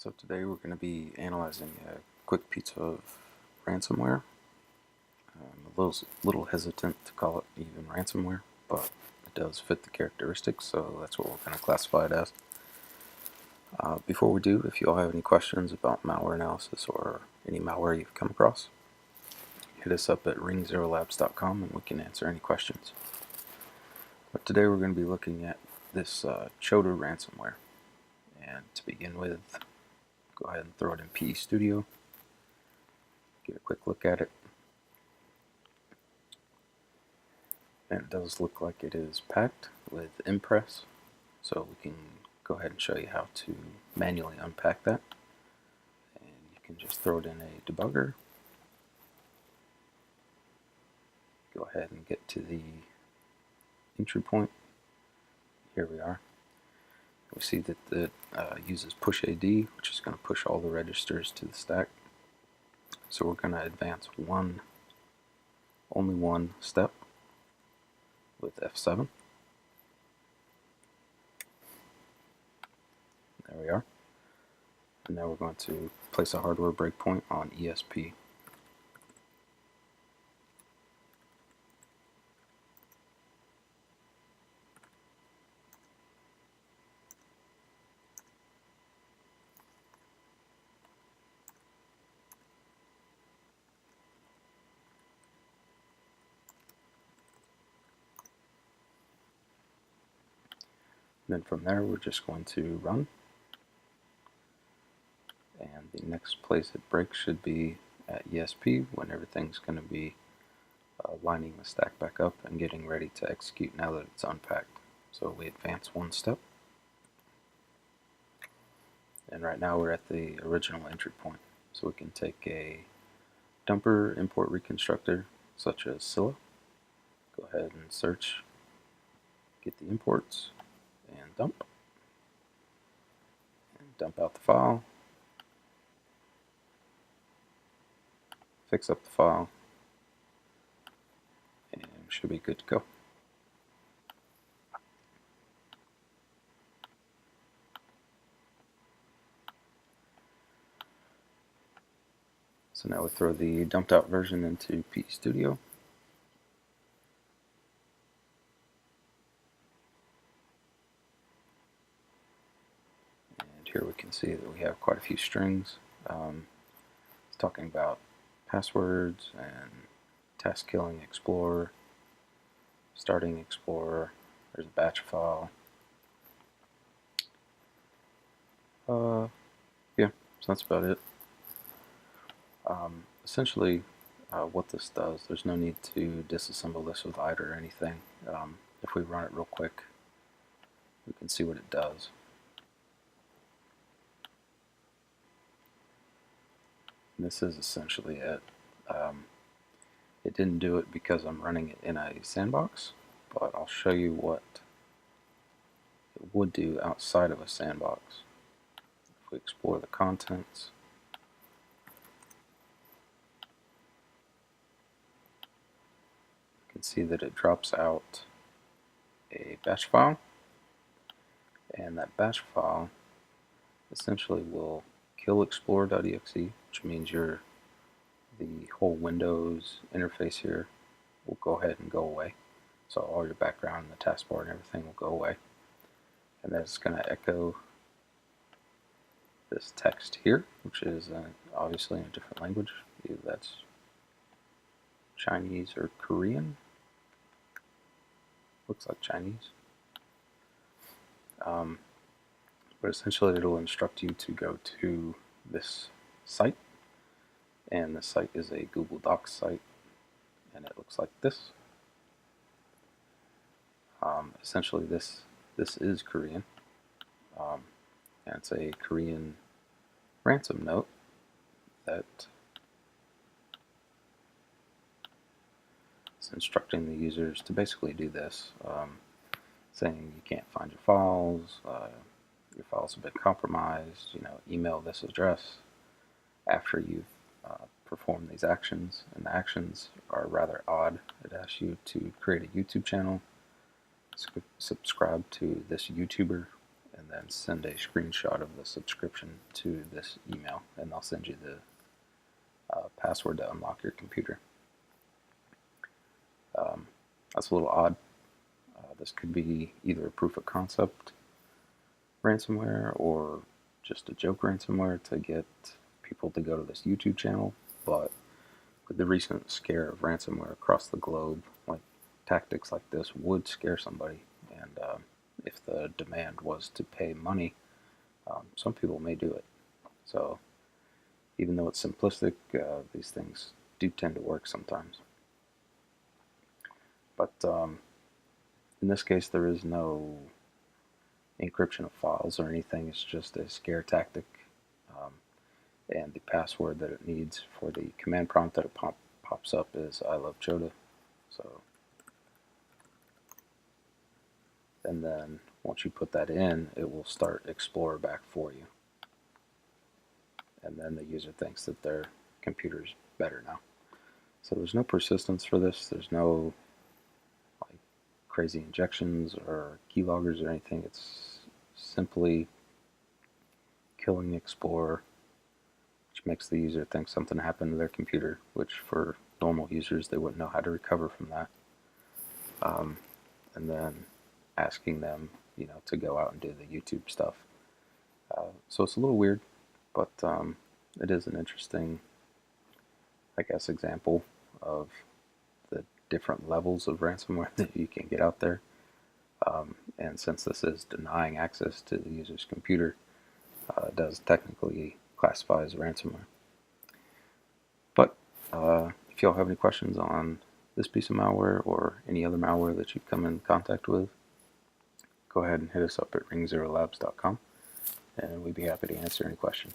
So today we're going to be analyzing a quick piece of ransomware. I'm a little hesitant to call it even ransomware, but it does fit the characteristics, so that's what we're going to classify it as. Before we do, if you all have any questions about malware analysis or any malware you've come across, hit us up at ringzerolabs.com and we can answer any questions. But today we're going to be looking at this Choda ransomware. And to begin with, go ahead and throw it in PE Studio, get a quick look at it. And it does look like it is packed with Impress, so we can go ahead and show you how to manually unpack that. And you can just throw it in a debugger. Go ahead and get to the entry point. Here we are. We see that it uses push AD, which is going to push all the registers to the stack. So we're going to advance only one step with F7. There we are. And now we're going to place a hardware breakpoint on ESP. Then from there we're just going to run, and the next place it breaks should be at ESP, when everything's going to be lining the stack back up and getting ready to execute now that it's unpacked. So we advance one step, and right now we're at the original entry point. So we can take a dumper import reconstructor such as Scylla, go ahead and search, get the imports, and dump out the file, fix up the file, and should be good to go. So now we throw the dumped out version into PE Studio. And here we can see that we have quite a few strings. It's talking about passwords and task killing Explorer, starting Explorer, there's a batch file. Yeah, so that's about it. Essentially, what this does, there's no need to disassemble this with IDE or anything. If we run it real quick, we can see what it does. And this is essentially it. It didn't do it because I'm running it in a sandbox, but I'll show you what it would do outside of a sandbox. If we explore the contents, you can see that it drops out a batch file, and that batch file essentially will kill explorer.exe, which means the whole Windows interface here will go ahead and go away. So all your background and the taskbar and everything will go away. And then it's going to echo this text here, which is obviously in a different language. Either that's Chinese or Korean. Looks like Chinese. But essentially it'll instruct you to go to this site, and the site is a Google Docs site, and it looks like this. Essentially this is Korean, and it's a Korean ransom note that is instructing the users to basically do this, saying you can't find your files have been compromised, email this address after you've performed these actions. And the actions are rather odd. It asks you to create a YouTube channel, subscribe to this YouTuber, and and then send a screenshot of the subscription to this email, and they'll send you the password to unlock your computer. That's a little odd. This could be either a proof of concept ransomware or just a joke ransomware to get people to go to this YouTube channel, but with the recent scare of ransomware across the globe, like tactics like this would scare somebody, and if the demand was to pay money, some people may do it. So even though it's simplistic, these things do tend to work sometimes. But in this case, there is no encryption of files or anything. It's just a scare tactic, and the password that it needs for the command prompt that it pops up is I love Choda. So, and then once you put that in, it will start Explorer back for you, and then the user thinks that their computer's better now. So there's no persistence for this. There's no like crazy injections or keyloggers or anything. It's simply killing the Explorer, which makes the user think something happened to their computer, which for normal users, they wouldn't know how to recover from that. And then asking them, to go out and do the YouTube stuff. So it's a little weird, but it is an interesting, I guess, example of the different levels of ransomware that you can get out there. And since this is denying access to the user's computer, it does technically classify as ransomware. But if y'all have any questions on this piece of malware or any other malware that you've come in contact with, go ahead and hit us up at ringzerolabs.com, and we'd be happy to answer any questions.